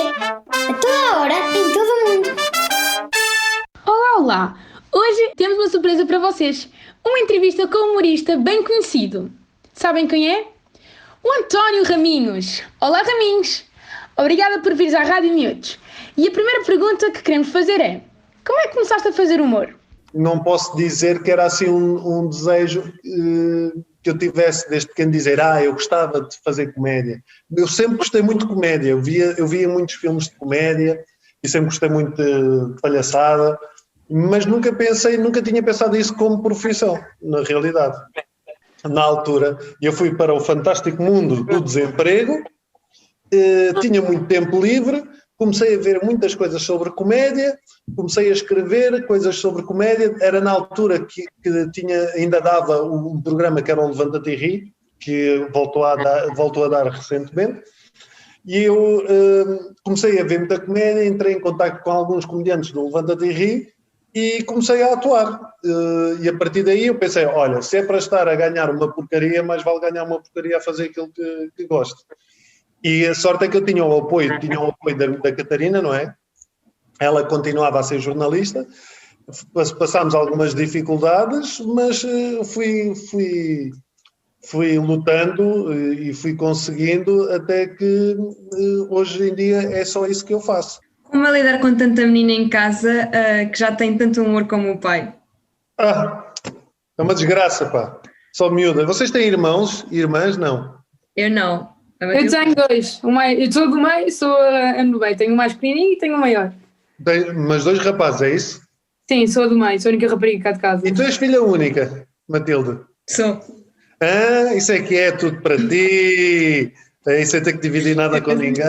A toda hora, em todo o mundo. Olá, olá! Hoje temos uma surpresa para vocês. Uma entrevista com um humorista bem conhecido. Sabem quem é? O António Raminhos. Olá, Raminhos! Obrigada por vires à Rádio Miúdos. E a primeira pergunta que queremos fazer é: como é que começaste a fazer humor? Não posso dizer que era assim um desejo que eu tivesse desde pequeno, dizer, eu gostava de fazer comédia. Eu sempre gostei muito de comédia, eu via muitos filmes de comédia e sempre gostei muito de palhaçada, mas nunca tinha pensado isso como profissão, na realidade. Na altura, eu fui para o fantástico mundo do desemprego, tinha muito tempo livre, comecei a ver muitas coisas sobre comédia, comecei a escrever coisas sobre comédia. Era na altura que ainda dava um programa que era o Levanta-te e Ri, que voltou a dar recentemente, e eu comecei a ver muita comédia, entrei em contacto com alguns comediantes do Levanta-te e Ri e comecei a atuar. E a partir daí eu pensei, olha, se é para estar a ganhar uma porcaria, mais vale ganhar uma porcaria a fazer aquilo que gosto. E a sorte é que eu tinha o apoio da Catarina, não é? Ela continuava a ser jornalista, passámos algumas dificuldades, mas fui lutando e fui conseguindo até que hoje em dia é só isso que eu faço. Como é lidar com tanta menina em casa que já tem tanto humor como o pai? É uma desgraça, pá. Só miúda. Vocês têm irmãos? Irmãs? Não. Eu não. Eu tenho dois. Eu sou do meio, sou a no meio. Tenho o mais pequenininho e tenho o maior. Mas dois rapazes, é isso? Sim, sou do meio, sou a única rapariga cá de casa. E tu és filha única, Matilde? Sou. Isso é que é tudo para ti. Isso é ter que dividir nada com ninguém.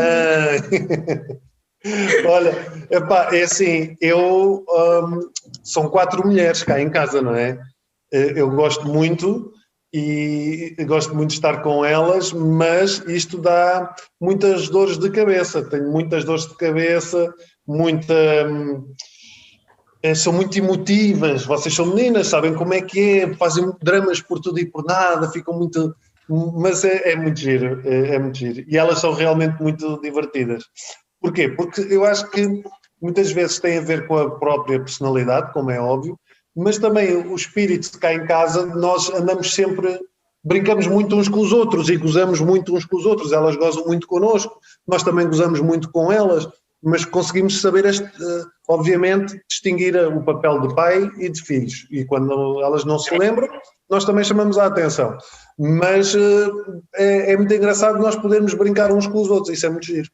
Olha, epá, é assim, são 4 mulheres cá em casa, não é? Eu gosto muito de estar com elas, mas isto dá muitas dores de cabeça. Tenho muitas dores de cabeça, são muito emotivas. Vocês são meninas, sabem como é que é, fazem dramas por tudo e por nada, ficam muito... Mas é muito giro, é muito giro. E elas são realmente muito divertidas. Porquê? Porque eu acho que muitas vezes tem a ver com a própria personalidade, como é óbvio, mas também o espírito de cá em casa, nós andamos sempre, brincamos muito uns com os outros e gozamos muito uns com os outros. Elas gozam muito connosco, nós também gozamos muito com elas, mas conseguimos saber, obviamente, distinguir o papel de pai e de filhos. E quando elas não se lembram, nós também chamamos a atenção. Mas é muito engraçado nós podermos brincar uns com os outros, isso é muito giro.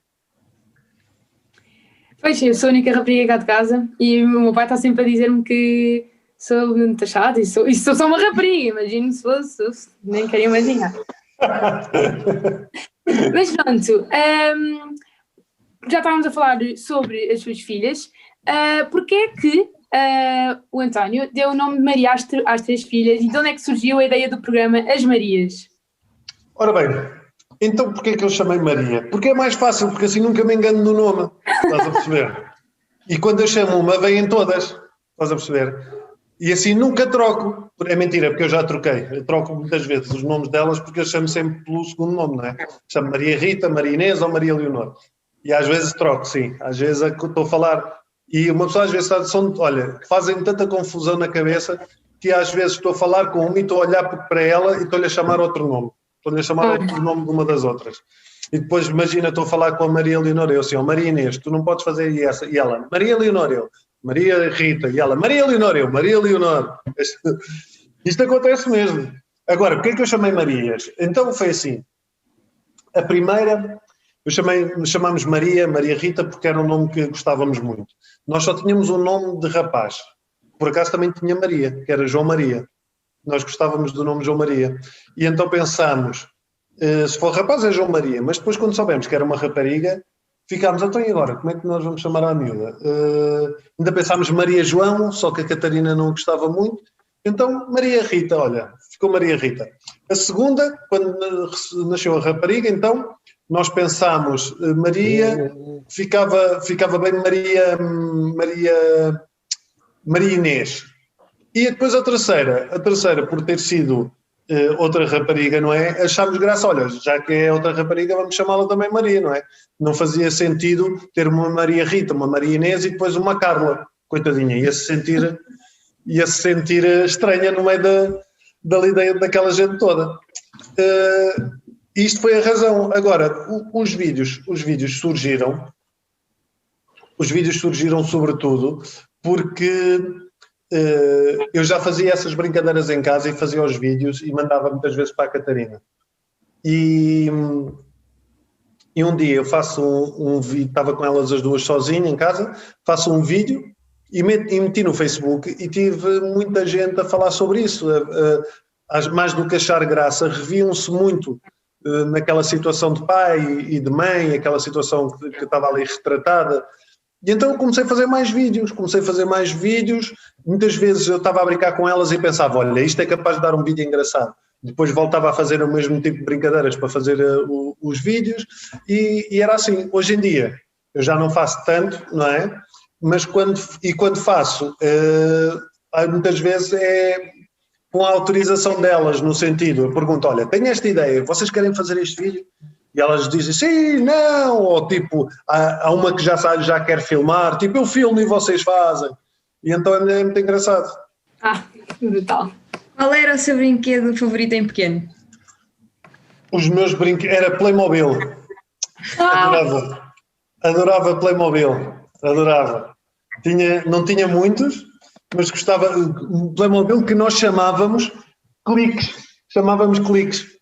Pois, eu sou a única rapariga cá de casa e o meu pai está sempre a dizer-me que sou muito chata e sou só uma rapariga, imagino se fosse, nem queria imaginar. Mas pronto, já estávamos a falar sobre as suas filhas. Porquê é que o António deu o nome de Maria às 3 filhas e de onde é que surgiu a ideia do programa As Marias? Ora bem, então porquê é que eu chamei Maria? Porque é mais fácil, porque assim nunca me engano no nome, estás a perceber? E quando eu chamo uma, vêm todas, estás a perceber? E assim nunca troco. É mentira, porque eu já troquei. Eu troco muitas vezes os nomes delas porque eu chamo sempre pelo segundo nome, não é? Chamo Maria Rita, Maria Inês ou Maria Leonor. E às vezes troco, sim. Às vezes estou a falar... E uma pessoa às vezes fazem tanta confusão na cabeça que às vezes estou a falar com uma e estou a olhar para ela e estou-lhe a chamar outro nome. Estou-lhe a chamar outro nome de uma das outras. E depois, imagina, estou a falar com a Maria Leonor, eu assim, Maria Inês, tu não podes fazer essa. E ela, Maria Leonor, eu, Maria Rita. E ela, Maria Leonor, eu, Maria Leonor. Isto acontece mesmo. Agora, porquê é que eu chamei Marias? Então foi assim, a primeira, chamámos Maria Rita, porque era um nome que gostávamos muito. Nós só tínhamos um nome de rapaz. Por acaso também tinha Maria, que era João Maria. Nós gostávamos do nome João Maria. E então pensámos, se for rapaz é João Maria, mas depois quando soubemos que era uma rapariga, ficámos, então e agora? Como é que nós vamos chamar a miúda? Ainda pensámos Maria João, só que a Catarina não gostava muito. Então Maria Rita, olha, ficou Maria Rita. A segunda, quando nasceu a rapariga, então nós pensámos Maria, ficava bem Maria Inês. E depois a terceira por ter sido outra rapariga, não é? Achámos graça, olha, já que é outra rapariga, vamos chamá-la também Maria, não é? Não fazia sentido ter uma Maria Rita, uma Maria Inês e depois uma Carla, coitadinha, ia-se sentir estranha no meio dali daquela gente toda. Isto foi a razão. Agora, os vídeos surgiram sobretudo porque eu já fazia essas brincadeiras em casa e fazia os vídeos e mandava muitas vezes para a Catarina. E um dia eu faço um vídeo, estava com elas as duas sozinha em casa, faço um vídeo e meti no Facebook e tive muita gente a falar sobre isso. Mais do que achar graça, reviam-se muito naquela situação de pai e de mãe, aquela situação que estava ali retratada. E então comecei a fazer mais vídeos, muitas vezes eu estava a brincar com elas e pensava, olha, isto é capaz de dar um vídeo engraçado. Depois voltava a fazer o mesmo tipo de brincadeiras para fazer os vídeos e era assim. Hoje em dia eu já não faço tanto, não é? Mas quando faço, muitas vezes é com a autorização delas, no sentido, eu pergunto, olha, tenho esta ideia, vocês querem fazer este vídeo? E elas dizem, sim, não, ou tipo, há uma que já quer filmar, tipo, eu filmo e vocês fazem. E então é muito engraçado. Brutal. Qual era o seu brinquedo favorito em pequeno? Os meus brinquedos, era Playmobil. Adorava Playmobil, adorava. Não tinha muitos, mas gostava, Playmobil que nós chamávamos cliques.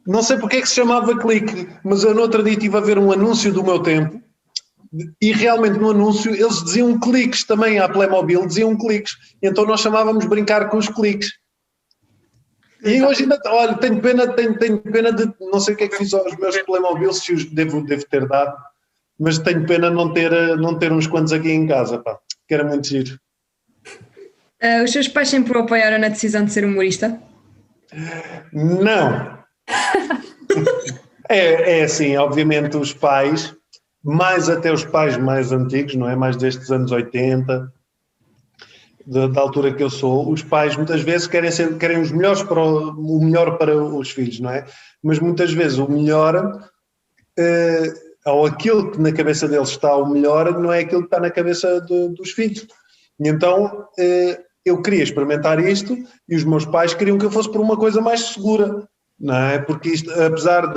Não sei porque é que se chamava clique, mas eu no outro dia estive a ver um anúncio do meu tempo e realmente no anúncio eles diziam cliques também, à Playmobil diziam cliques, então nós chamávamos brincar com os cliques. E hoje ainda, olha, tenho pena de, não sei o que é que fiz aos meus Playmobil, se os devo ter dado, mas tenho pena não ter uns quantos aqui em casa, pá, que era muito giro. Os seus pais sempre o apoiaram na decisão de ser humorista? Não. É assim, obviamente os pais, mais até os pais mais antigos, não é? Mais destes anos 80, da altura que eu sou, os pais muitas vezes querem os melhores o melhor para os filhos, não é? Mas muitas vezes o melhor, ou aquilo que na cabeça deles está o melhor, não é aquilo que está na cabeça dos filhos. E então eu queria experimentar isto e os meus pais queriam que eu fosse por uma coisa mais segura. Não é? Porque isto, apesar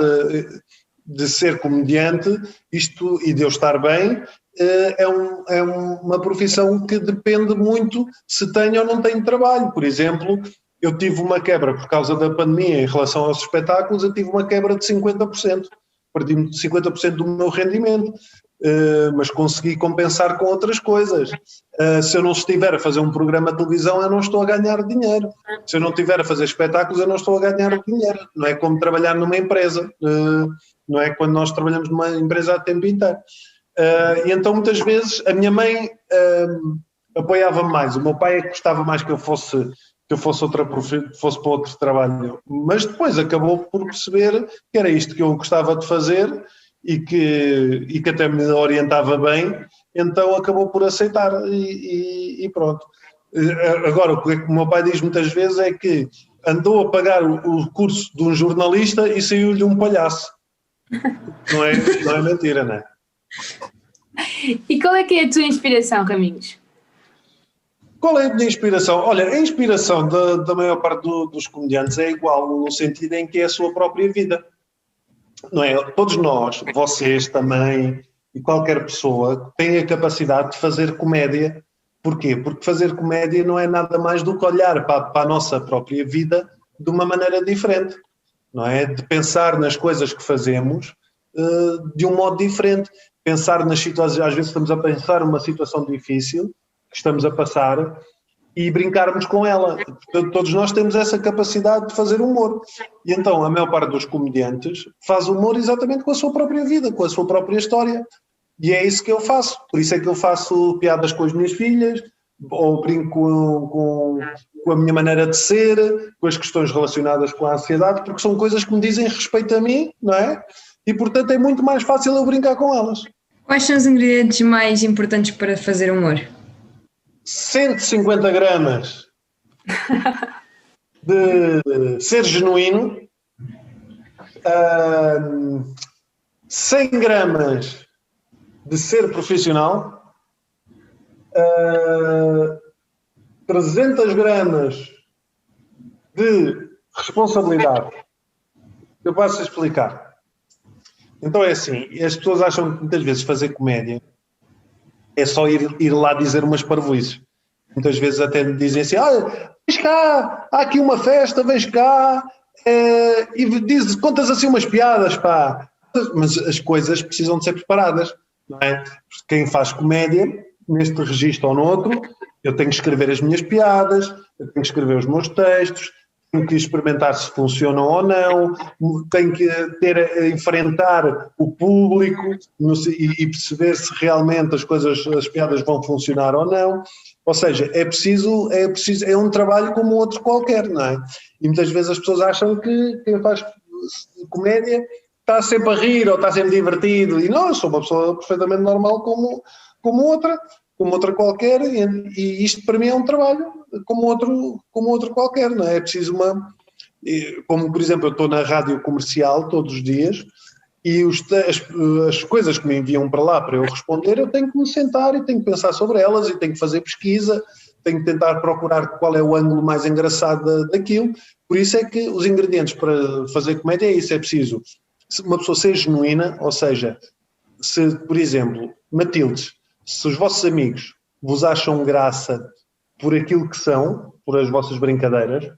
de ser comediante, isto e de eu estar bem, é uma profissão que depende muito se tenho ou não tenho trabalho. Por exemplo, eu tive uma quebra por causa da pandemia em relação aos espetáculos, eu tive uma quebra de 50%. Perdi 50% do meu rendimento, mas consegui compensar com outras coisas. Se eu não estiver a fazer um programa de televisão, eu não estou a ganhar dinheiro. Se eu não estiver a fazer espetáculos, eu não estou a ganhar dinheiro. Não é como trabalhar numa empresa, não é quando nós trabalhamos numa empresa a tempo inteiro. E então muitas vezes a minha mãe apoiava-me mais, o meu pai gostava mais que eu fosse fosse para outro trabalho, mas depois acabou por perceber que era isto que eu gostava de fazer e que até me orientava bem, então acabou por aceitar e pronto. Agora, o que o meu pai diz muitas vezes é que andou a pagar o curso de um jornalista e saiu-lhe um palhaço. Não é mentira, não é? E qual é que é a tua inspiração, Raminhos? Qual é a minha inspiração? Olha, a inspiração da maior parte dos comediantes é igual, no sentido em que é a sua própria vida. Não é? Todos nós, vocês também, e qualquer pessoa, tem a capacidade de fazer comédia. Porquê? Porque fazer comédia não é nada mais do que olhar para a nossa própria vida de uma maneira diferente. Não é? De pensar nas coisas que fazemos de um modo diferente. Pensar nas situações, às vezes estamos a pensar uma situação difícil que estamos a passar e brincarmos com ela. Todos nós temos essa capacidade de fazer humor. E então a maior parte dos comediantes faz humor exatamente com a sua própria vida, com a sua própria história. E é isso que eu faço. Por isso é que eu faço piadas com as minhas filhas, ou brinco com a minha maneira de ser, com as questões relacionadas com a ansiedade, porque são coisas que me dizem respeito a mim, não é? E portanto é muito mais fácil eu brincar com elas. Quais são os ingredientes mais importantes para fazer humor? 150 gramas de ser genuíno, 100 gramas de ser profissional, 300 gramas de responsabilidade. Eu passo a explicar. Então é assim, as pessoas acham que muitas vezes fazer comédia é só ir lá dizer umas parvoíces. Muitas vezes até me dizem assim, vens cá, há aqui uma festa, vens cá, e contas assim umas piadas, pá. Mas as coisas precisam de ser preparadas, não é? Quem faz comédia, neste registro ou no outro, eu tenho que escrever as minhas piadas, eu tenho que escrever os meus textos, tenho que experimentar se funcionam ou não, tenho que enfrentar o público e perceber se realmente as piadas vão funcionar ou não. Ou seja, é um trabalho como outro qualquer, não é? E muitas vezes as pessoas acham que quem faz comédia está sempre a rir ou está sempre divertido. E não, eu sou uma pessoa perfeitamente normal como outra qualquer, e isto para mim é um trabalho como outro qualquer, não é? É preciso como por exemplo eu estou na rádio comercial todos os dias, e as coisas que me enviam para lá para eu responder, eu tenho que me sentar e tenho que pensar sobre elas e tenho que fazer pesquisa, tenho que tentar procurar qual é o ângulo mais engraçado daquilo. Por isso é que os ingredientes para fazer comédia é isso, é preciso uma pessoa ser genuína, ou seja, se, por exemplo, Matildes, se os vossos amigos vos acham graça por aquilo que são, por as vossas brincadeiras, se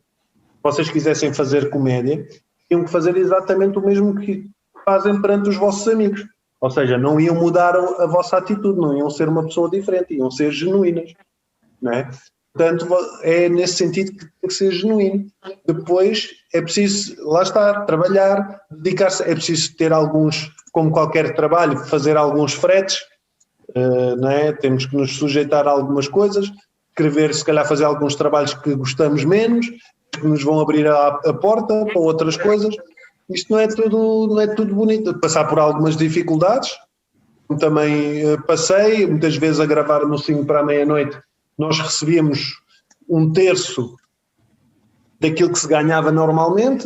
vocês quisessem fazer comédia, tinham que fazer exatamente o mesmo que fazem perante os vossos amigos. Ou seja, não iam mudar a vossa atitude, não iam ser uma pessoa diferente, iam ser genuínas, não é? Portanto, é nesse sentido que tem que ser genuíno. Depois é preciso, lá estar, trabalhar, dedicar-se, é preciso ter alguns, como qualquer trabalho, fazer alguns fretes, não é? Temos que nos sujeitar a algumas coisas, escrever, se calhar fazer alguns trabalhos que gostamos menos, que nos vão abrir a porta para outras coisas. Isto não é tudo bonito. Passar por algumas dificuldades, como também passei, muitas vezes a gravar no 5 para a meia-noite, nós recebíamos 1/3 daquilo que se ganhava normalmente,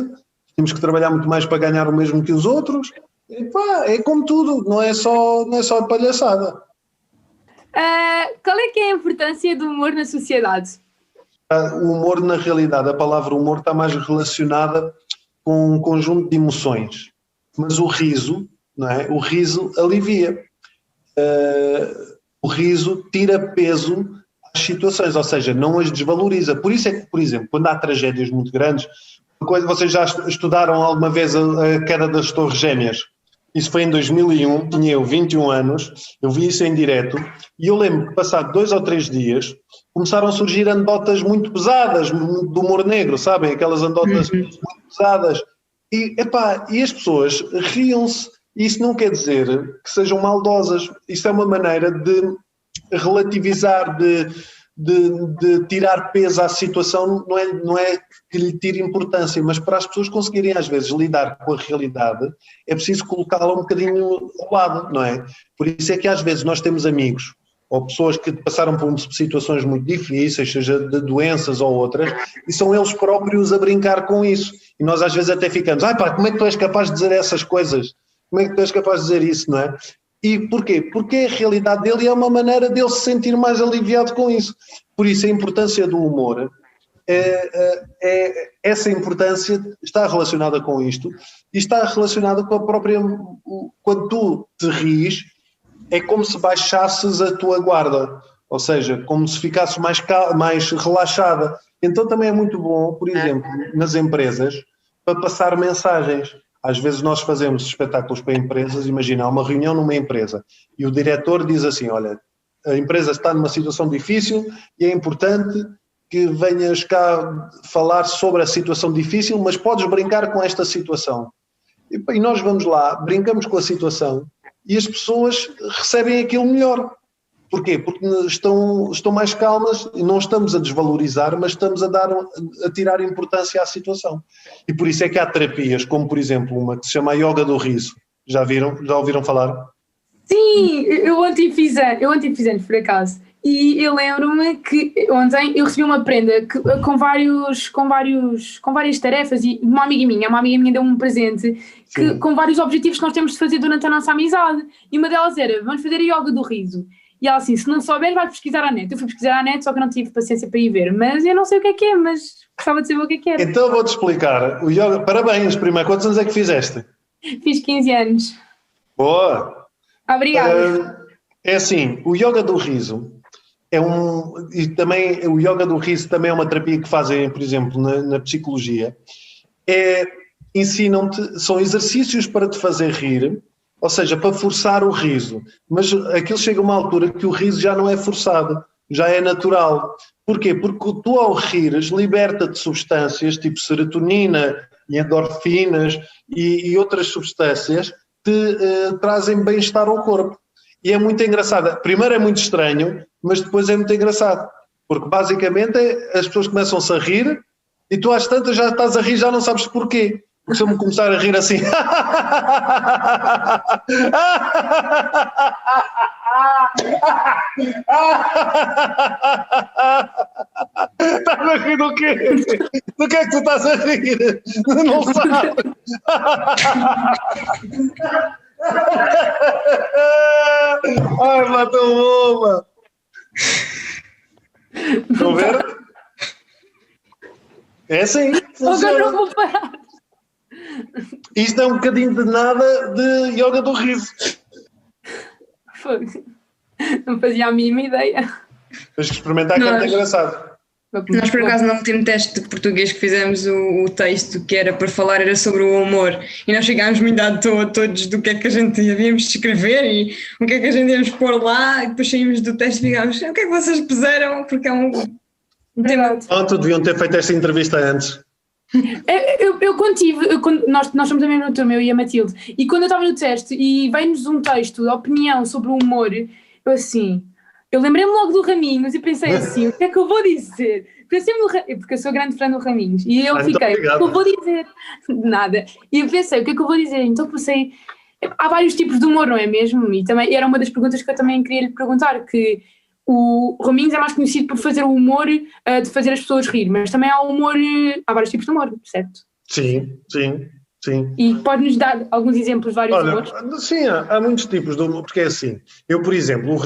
tínhamos que trabalhar muito mais para ganhar o mesmo que os outros. E pá, é como tudo, não é só de palhaçada. Qual é que é a importância do humor na sociedade? O humor, na realidade, a palavra humor está mais relacionada com um conjunto de emoções, mas o riso, não é? O riso alivia, o riso tira peso às situações, ou seja, não as desvaloriza. Por isso é que, por exemplo, quando há tragédias muito grandes, vocês já estudaram alguma vez a queda das Torres Gêmeas? Isso foi em 2001, tinha eu 21 anos, eu vi isso em direto, e eu lembro que passado 2 ou 3 dias começaram a surgir anedotas muito pesadas do humor negro, sabem? Aquelas anedotas muito pesadas. E as pessoas riam-se. Isso não quer dizer que sejam maldosas. Isso é uma maneira de relativizar, de tirar peso à situação, não é que lhe tire importância, mas para as pessoas conseguirem às vezes lidar com a realidade, é preciso colocá-la um bocadinho ao lado, não é? Por isso é que às vezes nós temos amigos ou pessoas que passaram por situações muito difíceis, seja de doenças ou outras, e são eles próprios a brincar com isso. E nós às vezes até ficamos, como é que tu és capaz de dizer essas coisas? Como é que tu és capaz de dizer isso, não é? E porquê? Porque a realidade dele é uma maneira dele se sentir mais aliviado com isso. Por isso a importância do humor, essa importância está relacionada com isto e está relacionada com a própria... Quando tu te ris, é como se baixasses a tua guarda, ou seja, como se ficasses mais relaxada. Então também é muito bom, por exemplo, nas empresas, para passar mensagens. Às vezes nós fazemos espetáculos para empresas, imagina, há uma reunião numa empresa e o diretor diz assim, olha, a empresa está numa situação difícil e é importante que venhas cá falar sobre a situação difícil, mas podes brincar com esta situação. E nós vamos lá, brincamos com a situação e as pessoas recebem aquilo melhor. Porquê? Porque estão mais calmas e não estamos a desvalorizar, mas estamos a tirar importância à situação. E por isso é que há terapias, como por exemplo uma que se chama Yoga do Riso. Já viram? Já ouviram falar? Sim, eu ontem fiz anos, por acaso. E eu lembro-me que ontem eu recebi uma prenda com várias tarefas e uma amiga minha deu-me um presente com vários objetivos que nós temos de fazer durante a nossa amizade. E uma delas era, vamos fazer a yoga do riso. E ela assim, se não souber, vai pesquisar à net. Eu fui pesquisar à net, só que não tive paciência para ir ver. Mas eu não sei o que é, mas gostava de saber o que é. Então vou-te explicar. O yoga, parabéns, primeiro. Quantos anos é que fizeste? Fiz 15 anos. Boa! Obrigada. É assim, o yoga do riso e também o yoga do riso também é uma terapia que fazem, por exemplo, na psicologia. Ensinam-te, são exercícios para te fazer rir, ou seja, para forçar o riso. Mas aquilo chega a uma altura que o riso já não é forçado, já é natural. Porquê? Porque tu ao rires liberta-te substâncias tipo serotonina e endorfinas e outras substâncias que trazem bem-estar ao corpo. E é muito engraçado. Primeiro é muito estranho, mas depois é muito engraçado. Porque basicamente as pessoas começam-se a rir e tu às tantas já estás a rir, já não sabes porquê. Porque se eu me começar a rir assim... Estás a rir do quê? Do que é que tu estás a rir? Não sabes. Ai, matou boa. Estão a ver? É assim. Agora não vou parar. Isto é um bocadinho de nada de yoga do riso. Não fazia a mínima ideia. Tens que experimentar, que é muito engraçado. Nós, por acaso, no último teste de português que fizemos, o texto que era para falar era sobre o humor. E nós chegámos muito à toa todos do que é que a gente havíamos de escrever e o que é que a gente íamos pôr lá. E depois saímos do teste e ficámos, o que é que vocês puseram? Porque é um tema... Pronto, deviam ter feito esta entrevista antes. Nós somos da mesma turma, eu e a Matilde, e quando eu estava no teste e veio-nos um texto de opinião sobre o humor, eu lembrei-me logo do Raminhos e pensei assim, o que é que eu vou dizer? Porque eu sou grande fã do Raminhos, e eu fiquei, o que é que eu vou dizer? Nada. E eu pensei, o que é que eu vou dizer? Então pensei, há vários tipos de humor, não é mesmo? E também era uma das perguntas que eu também queria lhe perguntar, que o Raminhos é mais conhecido por fazer o humor de fazer as pessoas rir, mas também há vários tipos de humor, certo? Sim. E pode-nos dar alguns exemplos de vários humores? Sim, há muitos tipos de humor, porque é assim, eu, por exemplo,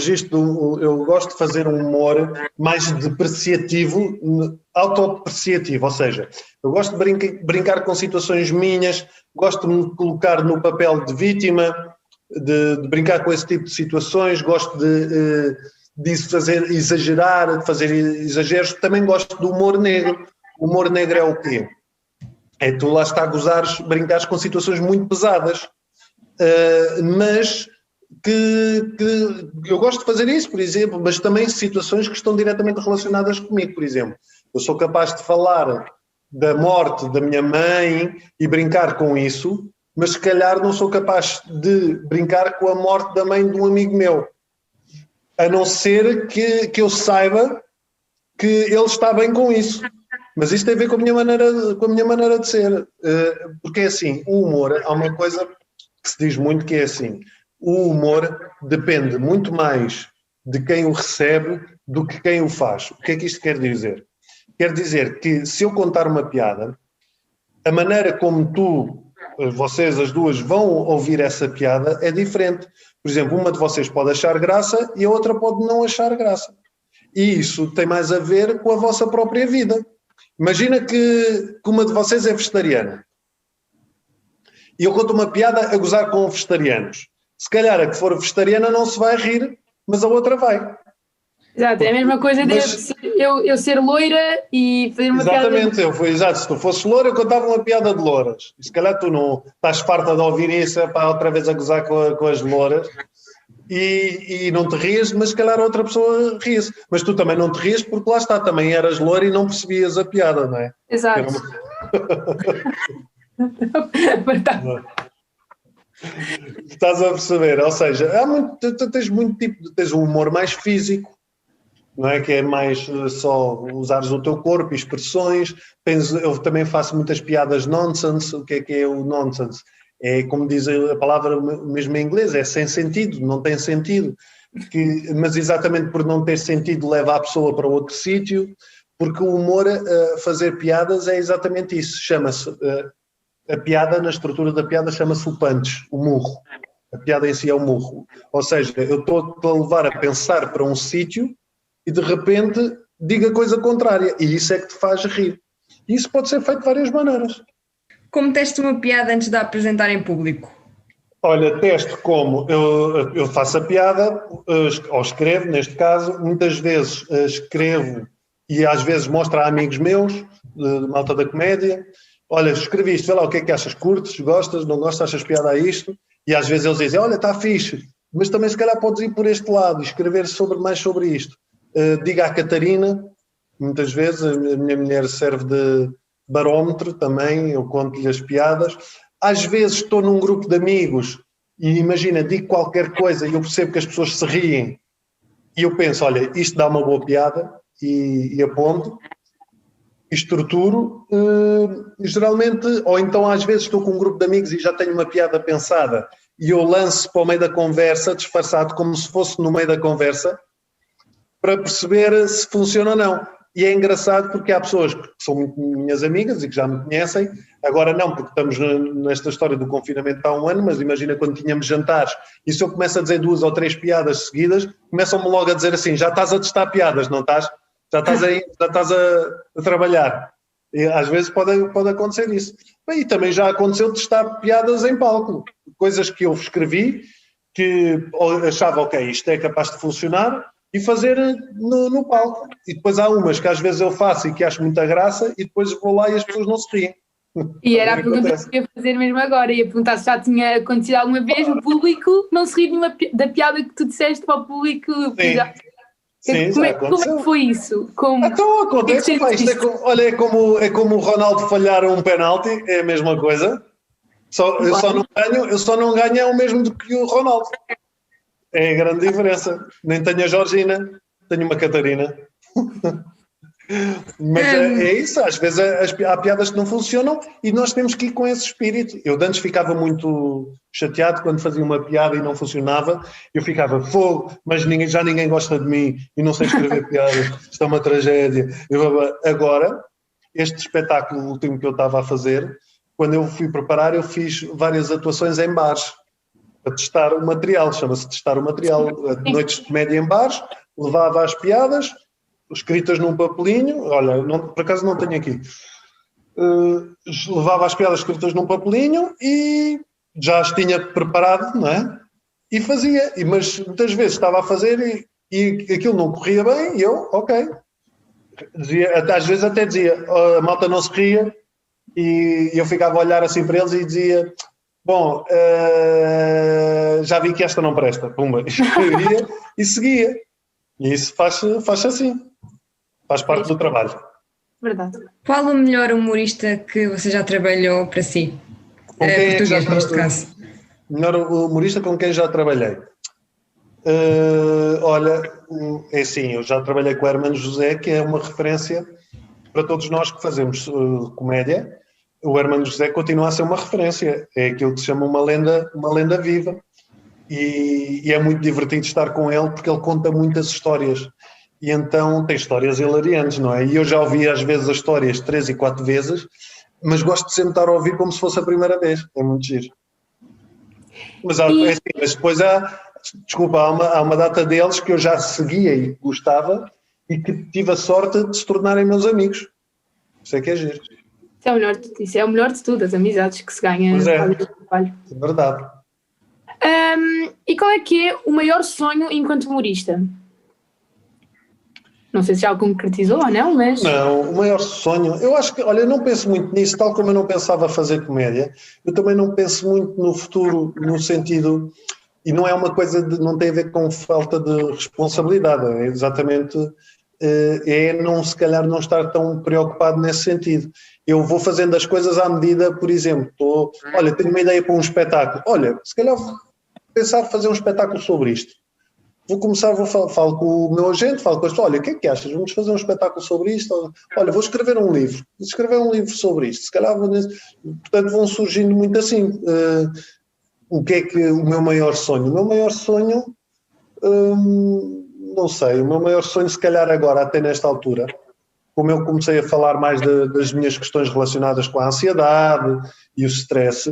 eu gosto de fazer um humor mais depreciativo, autodepreciativo, ou seja, eu gosto de brincar com situações minhas, gosto de me colocar no papel de vítima, de brincar com esse tipo de situações, gosto de fazer exagerar, de fazer exageros, também gosto do humor negro. O humor negro é o quê? É tu lá está a gozares, brincares com situações muito pesadas, mas que eu gosto de fazer isso, por exemplo, mas também situações que estão diretamente relacionadas comigo, por exemplo. Eu sou capaz de falar da morte da minha mãe e brincar com isso, mas se calhar não sou capaz de brincar com a morte da mãe de um amigo meu, a não ser que eu saiba que ele está bem com isso. Mas isto tem a ver com a minha maneira de ser. Porque é assim, o humor, há uma coisa que se diz muito que é assim, o humor depende muito mais de quem o recebe do que quem o faz. O que é que isto quer dizer? Quer dizer que se eu contar uma piada, a maneira como vocês as duas vão ouvir essa piada é diferente. Por exemplo, uma de vocês pode achar graça e a outra pode não achar graça. E isso tem mais a ver com a vossa própria vida. Imagina que uma de vocês é vegetariana e eu conto uma piada a gozar com vegetarianos. Se calhar a que for vegetariana não se vai rir, mas a outra vai. Exato, é a mesma coisa de eu ser loira e fazer uma piada... Exato, se tu fosses loira eu contava uma piada de louras. E se calhar tu não estás farta de ouvir isso para outra vez a gozar com as louras e não te rias, mas se calhar outra pessoa ria-se. Mas tu também não te rias porque lá está, também eras loira e não percebias a piada, não é? Exato. Estás a perceber? Ou seja, tu tens muito tipo, tens um humor mais físico, não é? Que é mais só usares o teu corpo e expressões. Eu também faço muitas piadas nonsense. O que é o nonsense? É como diz a palavra mesmo em inglês, é sem sentido, não tem sentido. mas exatamente por não ter sentido leva a pessoa para outro sítio, porque o humor, fazer piadas é exatamente isso, chama-se, a piada, na estrutura da piada chama-se o punch, o murro, a piada em si é o murro, ou seja, eu estou a levar a pensar para um sítio e de repente digo a coisa contrária, e isso é que te faz rir. E isso pode ser feito de várias maneiras. Como teste uma piada antes de a apresentar em público? Olha, testo como eu faço a piada, ou escrevo, neste caso, muitas vezes escrevo e às vezes mostro a amigos meus, de malta da comédia, olha, escrevi isto, vê lá o que é que achas, curtes, gostas, não gostas, achas piada a isto? E às vezes eles dizem, olha, está fixe, mas também se calhar podes ir por este lado, escrever mais sobre isto. Diga à Catarina, muitas vezes a minha mulher serve de barómetro também, eu conto-lhe as piadas. Às vezes estou num grupo de amigos e imagina, digo qualquer coisa e eu percebo que as pessoas se riem e eu penso, olha, isto dá uma boa piada e aponto, estruturo, geralmente, ou então às vezes estou com um grupo de amigos e já tenho uma piada pensada e eu lanço para o meio da conversa, disfarçado como se fosse no meio da conversa, para perceber se funciona ou não. E é engraçado porque há pessoas que são muito minhas amigas e que já me conhecem, agora não, porque estamos nesta história do confinamento há um ano, mas imagina quando tínhamos jantares, e se eu começo a dizer 2 ou 3 piadas seguidas, começam-me logo a dizer assim, já estás a testar piadas, não estás? Já estás a trabalhar. E às vezes pode acontecer isso. E também já aconteceu testar piadas em palco, coisas que eu escrevi, que achava, ok, isto é capaz de funcionar, e fazer no palco. E depois há umas que às vezes eu faço e que acho muita graça e depois vou lá e as pessoas não se riem. E era a pergunta que eu ia fazer mesmo agora. Ia perguntar se já tinha acontecido alguma vez o público não se rir da piada que tu disseste para o público. Sim, como é que foi isso? Então acontece, olha, é como o Ronaldo falhar um penalti, é a mesma coisa. Eu só não ganho é o mesmo do que o Ronaldo. É a grande diferença. Nem tenho a Georgina, tenho uma Catarina. Mas é isso, às vezes há piadas que não funcionam e nós temos que ir com esse espírito. Eu antes ficava muito chateado quando fazia uma piada e não funcionava, eu ficava fogo, mas já ninguém gosta de mim e não sei escrever piadas, isto é uma tragédia. Agora, este espetáculo último que eu estava a fazer, quando eu fui preparar, eu fiz várias atuações em bares para testar o material, chama-se testar o material, noites de comédia em bares, levava as piadas escritas num papelinho, olha, por acaso não tenho aqui, levava as piadas escritas num papelinho e já as tinha preparado, não é? E fazia, mas muitas vezes estava a fazer e aquilo não corria bem e eu, ok. Às vezes até dizia, a malta não se ria e eu ficava a olhar assim para eles e dizia, bom, já vi que esta não presta, pumba, escrevia e seguia. E isso faz assim. Faz parte do trabalho. Verdade. Qual o melhor humorista que você já trabalhou para si? Português, neste caso. Melhor humorista com quem já trabalhei? Olha, é assim, eu já trabalhei com o Hermano José, que é uma referência para todos nós que fazemos comédia. O Hermano José continua a ser uma referência. É aquilo que se chama uma lenda viva. E é muito divertido estar com ele porque ele conta muitas histórias. E então tem histórias hilariantes, não é? E eu já ouvi às vezes as histórias 3 e 4 vezes, mas gosto de sempre estar a ouvir como se fosse a primeira vez. É muito giro. Mas, mas depois há uma data deles que eu já seguia e gostava e que tive a sorte de se tornarem meus amigos. Isso é que é giro. Isso é o melhor de tudo, as amizades que se ganham. Pois é verdade. E qual é que é o maior sonho enquanto humorista? Não sei se já o concretizou ou não, mas... Não, o maior sonho... Eu acho que, olha, eu não penso muito nisso, tal como eu não pensava fazer comédia. Eu também não penso muito no futuro, no sentido... E não é uma coisa não tem a ver com falta de responsabilidade, é exatamente... se calhar não estar tão preocupado nesse sentido. Eu vou fazendo as coisas à medida, por exemplo, olha, tenho uma ideia para um espetáculo. Olha, se calhar vou pensar em fazer um espetáculo sobre isto. Falo com o meu agente, falo com as pessoas, olha, o que é que achas? Vamos fazer um espetáculo sobre isto? Olha, vou escrever um livro. Sobre isto. Se calhar, portanto, vão surgindo muito assim. O que é que o meu maior sonho? O meu maior sonho não sei, o meu maior sonho, se calhar agora, até nesta altura, como eu comecei a falar mais das minhas questões relacionadas com a ansiedade e o stress,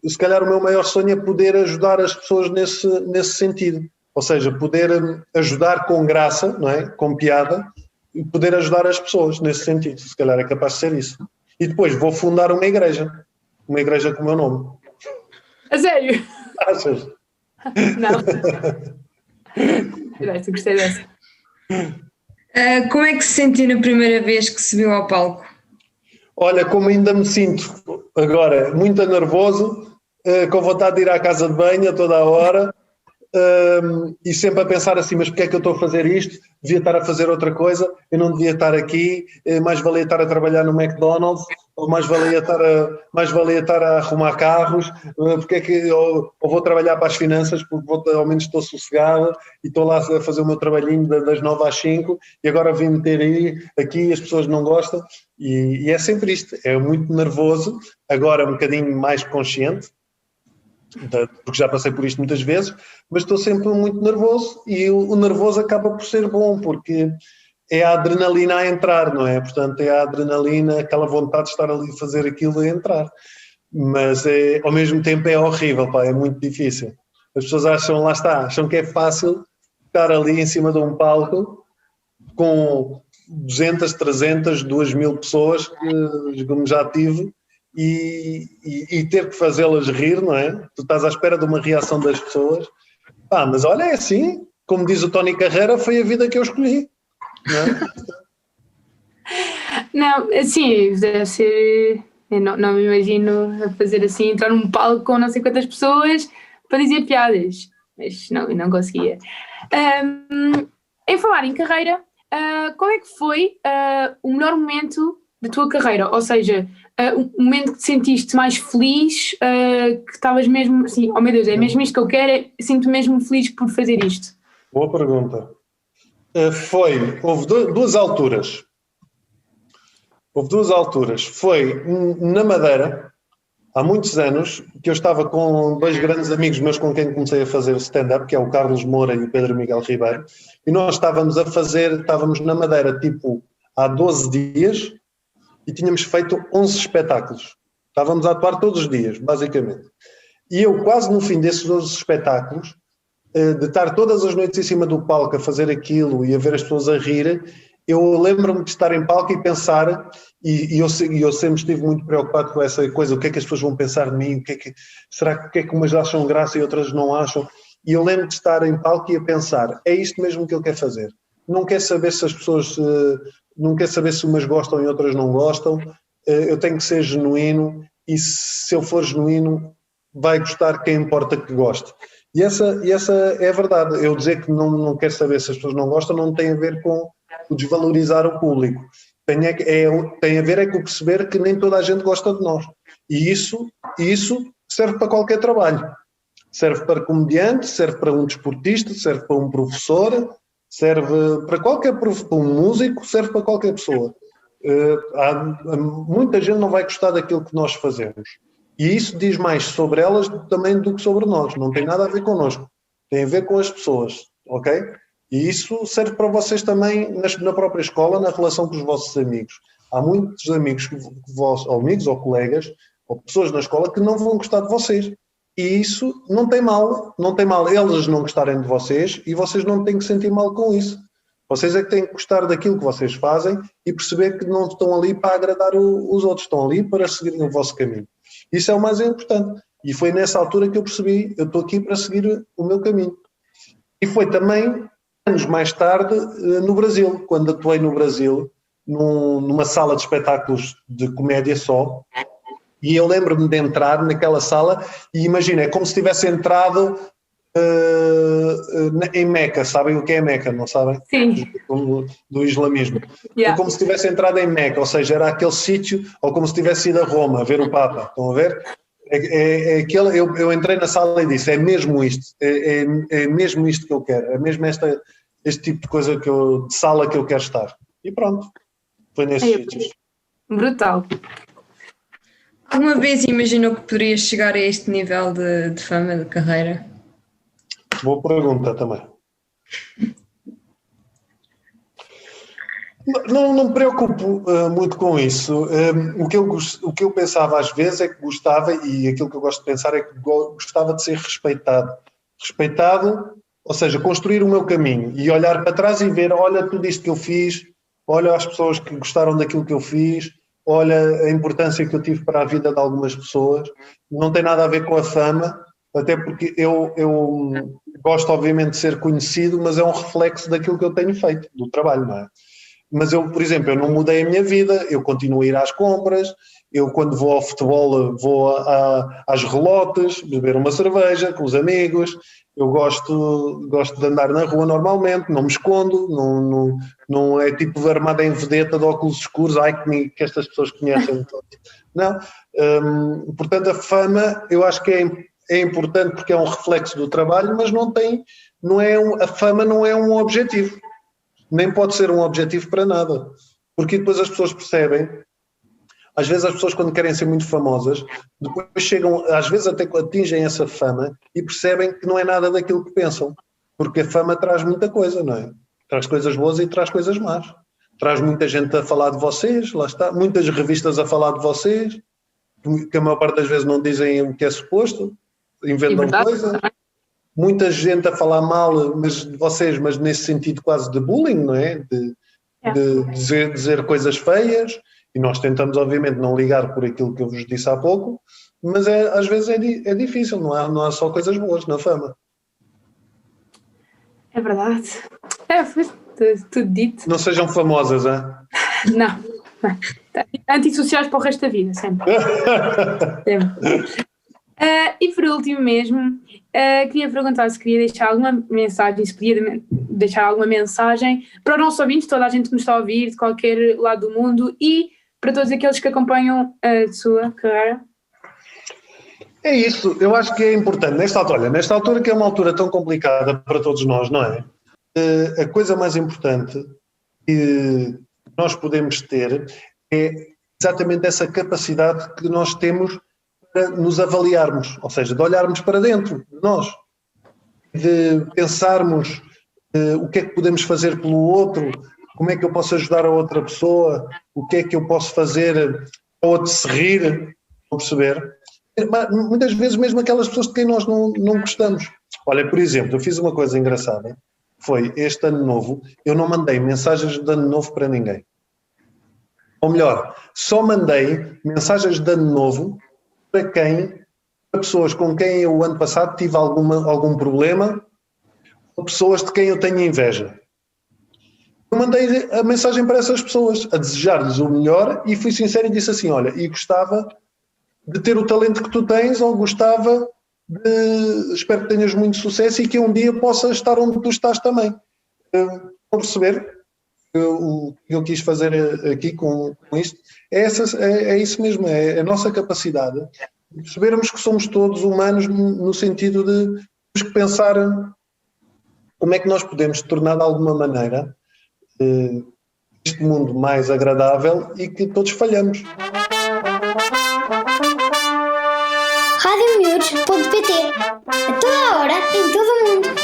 se calhar o meu maior sonho é poder ajudar as pessoas nesse sentido. Ou seja, poder ajudar com graça, não é? Com piada, e poder ajudar as pessoas nesse sentido. Se calhar é capaz de ser isso. E depois vou fundar uma igreja com o meu nome. A sério? Achas? Não. Gostei dessa. Como é que se sentiu na primeira vez que subiu ao palco? Olha, como ainda me sinto agora muito nervoso, com vontade de ir à casa de banho a toda a hora, e sempre a pensar assim, mas porque é que eu estou a fazer isto? Devia estar a fazer outra coisa, eu não devia estar aqui, mais valia estar a trabalhar no McDonald's, ou mais valia estar a arrumar carros, porque é que ou vou trabalhar para as finanças, porque ao menos estou sossegado e estou lá a fazer o meu trabalhinho das 9 às 5 e agora vim meter aí, aqui as pessoas não gostam, e é sempre isto, é muito nervoso, agora um bocadinho mais consciente, porque já passei por isto muitas vezes, mas estou sempre muito nervoso e o nervoso acaba por ser bom, porque é a adrenalina a entrar, não é? Portanto, é a adrenalina, aquela vontade de estar ali a fazer aquilo a entrar. Mas ao mesmo tempo é horrível, pá, é muito difícil. As pessoas acham que é fácil estar ali em cima de um palco com 200, 300, 2.000 pessoas, como já tive, e ter que fazê-las rir, não é? Tu estás à espera de uma reação das pessoas. Mas olha, é assim, como diz o Tony Carreira, foi a vida que eu escolhi. Não, assim, deve ser. Eu não me imagino a fazer assim, entrar num palco com não sei quantas pessoas para dizer piadas. Mas não, eu não conseguia. Em falar em carreira, qual é que foi o melhor momento da tua carreira? Ou seja, o momento que te sentiste mais feliz, que estavas mesmo assim, oh meu Deus, é mesmo isto que eu quero, sinto-me mesmo feliz por fazer isto. Boa pergunta. Houve duas alturas. Foi na Madeira, há muitos anos, que eu estava com dois grandes amigos meus com quem comecei a fazer stand-up, que é o Carlos Moura e o Pedro Miguel Ribeiro, e nós estávamos na Madeira tipo há 12 dias e tínhamos feito 11 espetáculos. Estávamos a atuar todos os dias, basicamente. E eu quase no fim desses 12 espetáculos, de estar todas as noites em cima do palco a fazer aquilo e a ver as pessoas a rir, eu lembro-me de estar em palco e pensar, e eu sempre estive muito preocupado com essa coisa, o que é que as pessoas vão pensar de mim, será que umas acham graça e outras não acham? E eu lembro de estar em palco e a pensar, é isto mesmo que eu quero fazer. Não quero saber se as pessoas, não quero saber se umas gostam e outras não gostam, eu tenho que ser genuíno, e se eu for genuíno, vai gostar quem importa que goste. E essa é a verdade. Eu dizer que não quero saber se as pessoas não gostam não tem a ver com o desvalorizar o público. Tem a ver com perceber que nem toda a gente gosta de nós. E isso serve para qualquer trabalho. Serve para comediante, serve para um desportista, serve para um professor, serve para para um músico, serve para qualquer pessoa. Muita gente não vai gostar daquilo que nós fazemos. E isso diz mais sobre elas também do que sobre nós. Não tem nada a ver connosco. Tem a ver com as pessoas, ok? E isso serve para vocês também na própria escola, na relação com os vossos amigos. Há muitos amigos, amigos ou colegas, ou pessoas na escola que não vão gostar de vocês. E isso não tem mal eles não gostarem de vocês e vocês não têm que sentir mal com isso. Vocês é que têm que gostar daquilo que vocês fazem e perceber que não estão ali para agradar os outros, estão ali para seguirem o vosso caminho. Isso é o mais importante. E foi nessa altura que eu percebi, eu estou aqui para seguir o meu caminho. E foi também, anos mais tarde, no Brasil, quando atuei no Brasil, numa sala de espetáculos de comédia só, e eu lembro-me de entrar naquela sala e imagina, é como se tivesse entrado em Meca. Sabem o que é Meca, não sabem? Sim. Do islamismo. Yeah. É como se tivesse entrado em Meca, ou seja, era aquele sítio, ou como se tivesse ido a Roma a ver o Papa. Estão a ver? Eu entrei na sala e disse, é mesmo isto, é mesmo isto que eu quero, é mesmo este tipo de coisa de sala que eu quero estar. E pronto, foi nesses sítios. Brutal. Alguma vez imaginou que poderias chegar a este nível de fama, de carreira? Boa pergunta também. Não me preocupo muito com isso. O que eu pensava às vezes é que gostava, e aquilo que eu gosto de pensar é que gostava de ser respeitado. Respeitado, ou seja, construir o meu caminho e olhar para trás e ver, olha tudo isto que eu fiz, olha as pessoas que gostaram daquilo que eu fiz, olha a importância que eu tive para a vida de algumas pessoas. Não tem nada a ver com a fama, até porque eu gosto obviamente de ser conhecido, mas é um reflexo daquilo que eu tenho feito, do trabalho, não é? Mas eu, por exemplo, eu não mudei a minha vida, eu continuo a ir às compras, eu quando vou ao futebol vou às relotes, beber uma cerveja com os amigos, eu gosto de andar na rua normalmente, não me escondo, não é tipo armada em vedeta de óculos escuros, que estas pessoas conhecem. Não, portanto a fama eu acho que é importante porque é um reflexo do trabalho, mas a fama não é um objetivo. Nem pode ser um objetivo para nada, porque depois as pessoas percebem, às vezes as pessoas quando querem ser muito famosas, depois chegam, às vezes até atingem essa fama e percebem que não é nada daquilo que pensam, porque a fama traz muita coisa, não é? Traz coisas boas e traz coisas más. Traz muita gente a falar de vocês, lá está, muitas revistas a falar de vocês, que a maior parte das vezes não dizem o que é suposto, inventam coisas. Muita gente a falar mal de vocês, mas nesse sentido quase de bullying, não é? De dizer coisas feias, e nós tentamos obviamente não ligar por aquilo que eu vos disse há pouco, mas às vezes é difícil, não há só coisas boas na fama. É verdade. Foi tudo dito. Não sejam famosas, hein? Não. Antissociais para o resto da vida, sempre. Sempre. E por último mesmo, queria perguntar se queria deixar alguma mensagem, se podia deixar alguma mensagem para os nossos ouvintes, toda a gente que nos está a ouvir, de qualquer lado do mundo, e para todos aqueles que acompanham a sua carreira. É isso, eu acho que é importante, nesta altura que é uma altura tão complicada para todos nós, não é? A coisa mais importante que nós podemos ter é exatamente essa capacidade que nós temos para nos avaliarmos, ou seja, de olharmos para dentro de nós, de pensarmos o que é que podemos fazer pelo outro, como é que eu posso ajudar a outra pessoa, o que é que eu posso fazer para o outro se rir, vão perceber? Muitas vezes mesmo aquelas pessoas de quem nós não gostamos. Olha, por exemplo, eu fiz uma coisa engraçada, foi este ano novo, eu não mandei mensagens de ano novo para ninguém. Ou melhor, só mandei mensagens de ano novo para pessoas com quem eu ano passado tive algum problema, ou pessoas de quem eu tenho inveja. Eu mandei a mensagem para essas pessoas, a desejar-lhes o melhor, e fui sincero e disse assim, olha, e gostava de ter o talento que tu tens, ou gostava espero que tenhas muito sucesso e que um dia possa estar onde tu estás também. Vão perceber? O que eu quis fazer aqui com isto é isso mesmo, é a nossa capacidade de percebermos que somos todos humanos no sentido de pensar como é que nós podemos tornar de alguma maneira este mundo mais agradável e que todos falhamos. Radiomiúdos.pt. A toda hora, em todo o mundo.